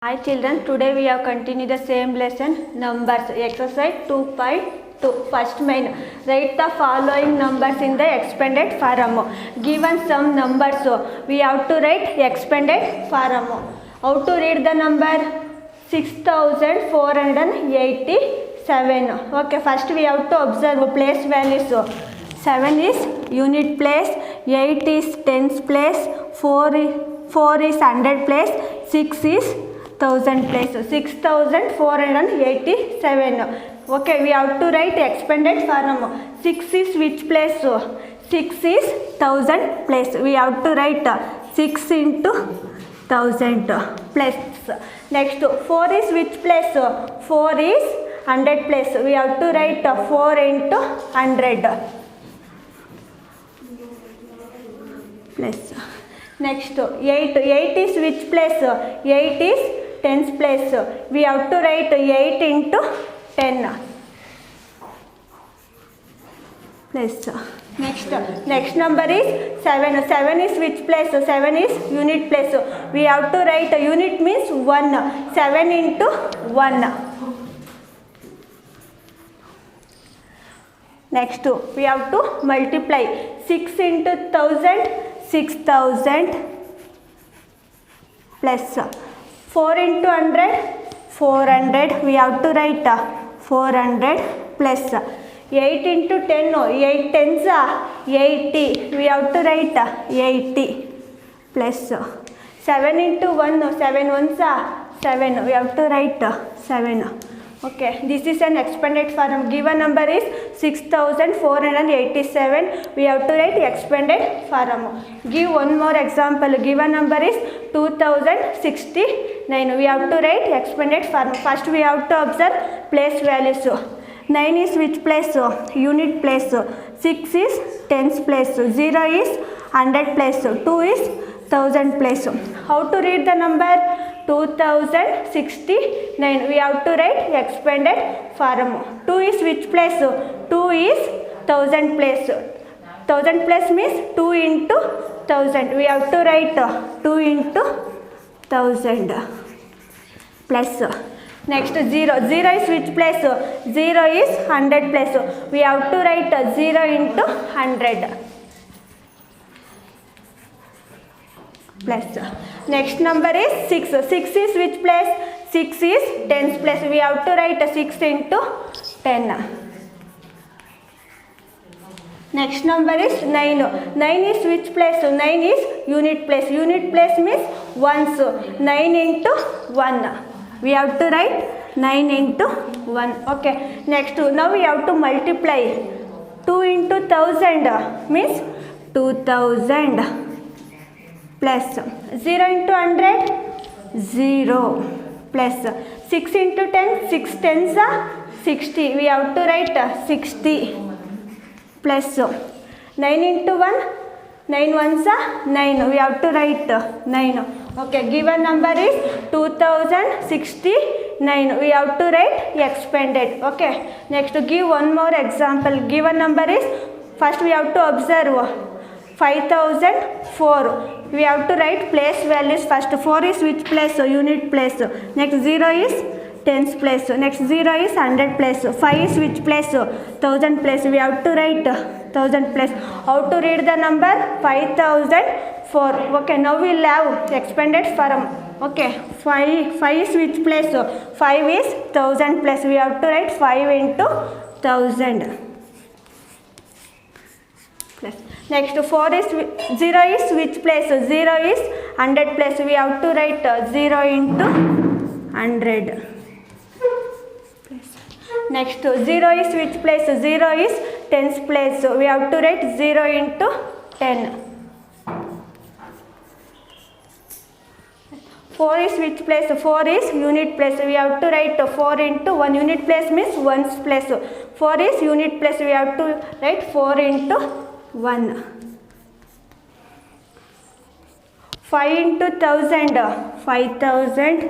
Hi children, today we have continued the same lesson, numbers, exercise 2.2. First main, write the following numbers in the expanded form. Given some numbers, so we have to write expanded form. How to read the number? 6487. Okay, first we have to observe place values. 7 is unit place, 8 is tens place, 4 is hundred place, 6 is thousand place. 6487. Okay, we have to write expanded form. 6 is which place? 6 is thousand place. We have to write 6 into thousand place. Next, 4 is which place? 4 is hundred place. We have to write 4 into hundred place. Next, 8 is which place? 8 is tens place. We have to write 8 into 10 place. Next number is 7. 7 is which place? 7 is unit place. We have to write unit means 1. 7 into 1. Next, we have to multiply 6 into 1000, 6000 plus 4 into 100, 400. We have to write 400 plus 8 into 10, 8 tens are 80. We have to write 80 plus 7 into 1, 7 ones are 7. We have to write 7. Okay, this is an expanded form. Given number is 6487. We have to write expanded form. Give one more example. Given number is 2069. We have to write expanded form. First we have to observe place values. 9 is which place? Unit place. 6 is tens place. 0 is hundred place. 2 is thousand place. How to read the number? 2069. We have to write expanded form. 2 is which place? 2 is thousand place. Thousand place means 2 into thousand. We have to write 2 into thousand plus. Next, 0. 0 is which place? 0 is hundred place. We have to write 0 into hundred plus. Next number is 6. 6 is which place? 6 is tens place. We have to write 6 into 10. Next number is 9. 9 is which place? 9 is unit place. Unit place means ones. 9 into 1. We have to write 9 into 1. Okay. Next, now we have to multiply. 2 into 1000 means 2000 plus 0 into 100, 0 plus 6 into 10, 6 tens are 60. We have to write 60 plus 9 into 1, 9 ones are 9. We have to write 9. Okay, given number is 2069. We have to write expanded. Okay, next give one more example. Given number is, first we have to observe 5004. We have to write place values first. 4 is which place? Unit place. Next 0 is tens place. Next 0 is hundred place. 5 is which place? Thousand place. We have to write thousand place. How to read the number? 5004. Okay, now we will have expanded form. Okay, 5 is which place? 5 is thousand place. We have to write 5 into thousand. Next, 0 is which place? 0 is hundred place. We have to write 0 into hundred. Next, 0 is which place? 0 is tens place. So we have to write 0 into 10. 4 is which place? 4 is unit place. We have to write 4 into 1. Unit place means ones place. 4 is unit place. We have to write 4 into 1. 5 into 1000, 5000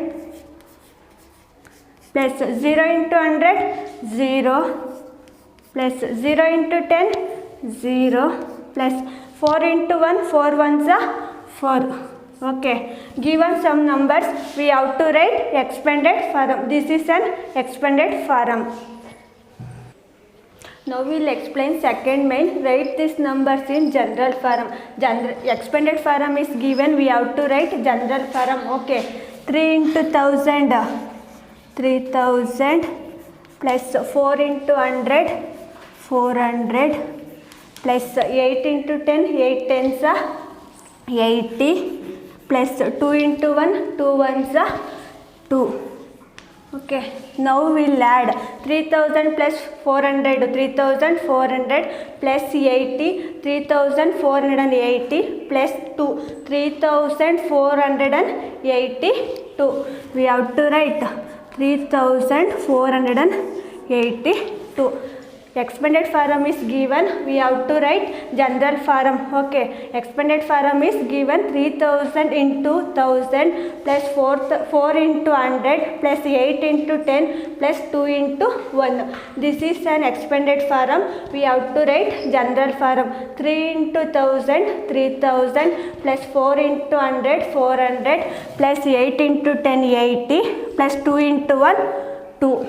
plus 0 into 100, 0 plus 0 into 10, 0 plus 4 into 1, 4 ones are 4. Okay, given some numbers we have to write expanded form. This is an expanded form. Now we will explain second main. Write these numbers in general form. Expanded form is given, we have to write general form. Okay, 3 into 1000, 3000 plus 4 into 100, 400 plus 8 into 10, 8 tens are 80 plus 2 into 1, 2 ones are 2. Okay, now we will add 3000 plus 400, 3400 plus 80, 3480 plus 2, 3482. We have to write 3482. Expanded form is given, we have to write general form. Okay, expanded form is given 3000 into 1000 plus 4 into 100 plus 8 into 10 plus 2 into 1. This is an expanded form, we have to write general form. 3 into 1000, 3000 plus 4 into 100, 400 plus 8 into 10, 80 plus 2 into 1, 2.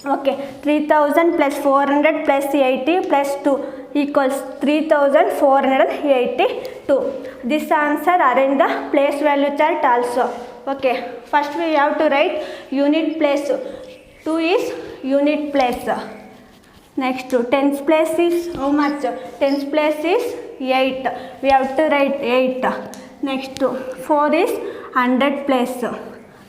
Okay, 3000 plus 400 plus 80 plus 2 equals 3482. This answer are in the place value chart also. Okay, first we have to write unit place. 2 is unit place. Next to tens place is how much? Tens place is 8. We have to write 8. Next to 4 is 100 place.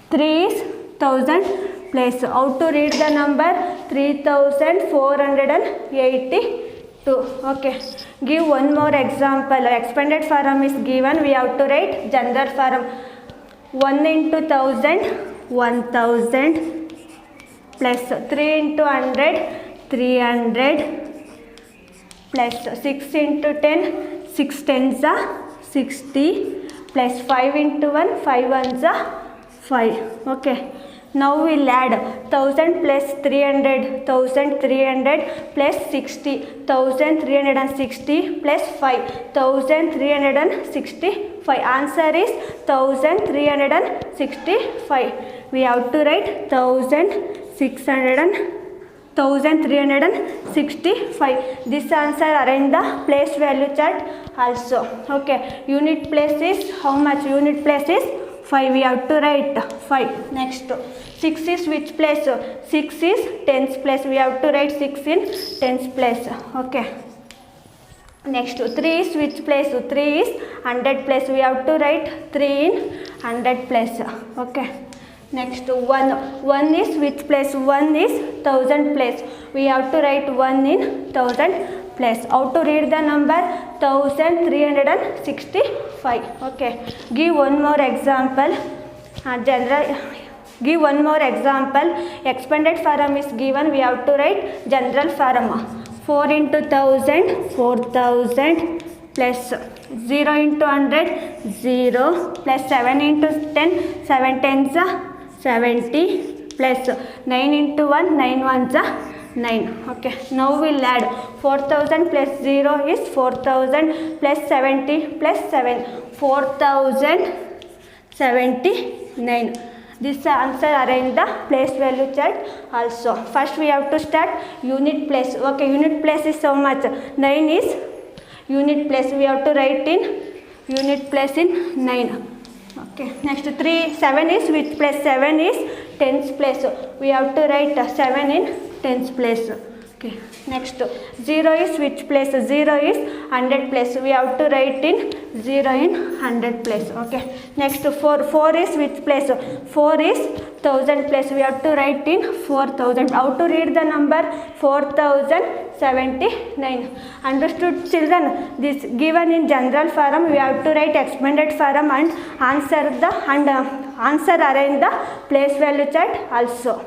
3 is 1000 place. How to read the number? 3482. Okay, give one more example. Expanded form is given, we have to write general form. 1 into 1000, 1000 plus 3 into 100, 300 plus 6 into 10, 6 tens are 60 plus 5 into 1, 5 ones are 5. Okay, now we will add 1000 plus 300, 1300 plus 60, 1360 plus 5, 1365. Answer is 1365. We have to write 1365. This answer are in the place value chart also. Okay, unit place is how much? Unit place is 5. We have to write 5. Next, 6 is which place? 6 is tens place. We have to write 6 in tens place. Okay. Next, 3 is which place? 3 is 100 place. We have to write 3 in 100 place. Okay. Next, 1 is which place? 1 is 1000 place. We have to write 1 in 1000 place. How to read the number? 1365. Okay, give one more example. Give one more example. Expanded form is given, we have to write general form. 4 into 1000, 4000 plus 0 into 100, 0 plus 7 into 10, 7 tens are 70 plus 9 into 1, 9 ones are 9. Okay, now we will add 4000 plus 0 is 4000 plus 70 plus 7, 4079. This answer are in the place value chart also. First we have to start unit place. Okay, unit place is so much? 9 is unit place. We have to write in unit place in 9. Okay, next 7 is which place? 7 is tens place. We have to write 7 in tens place. Okay, next 0 is which place? 0 is 100 place. We have to write in 0 in 100 place. Okay, next 4 is which place? 4 is 1000 place. We have to write in 4000. How to read the number? 4079. Understood, children? This given in general form, we have to write expanded form and answer are in the place value chart also.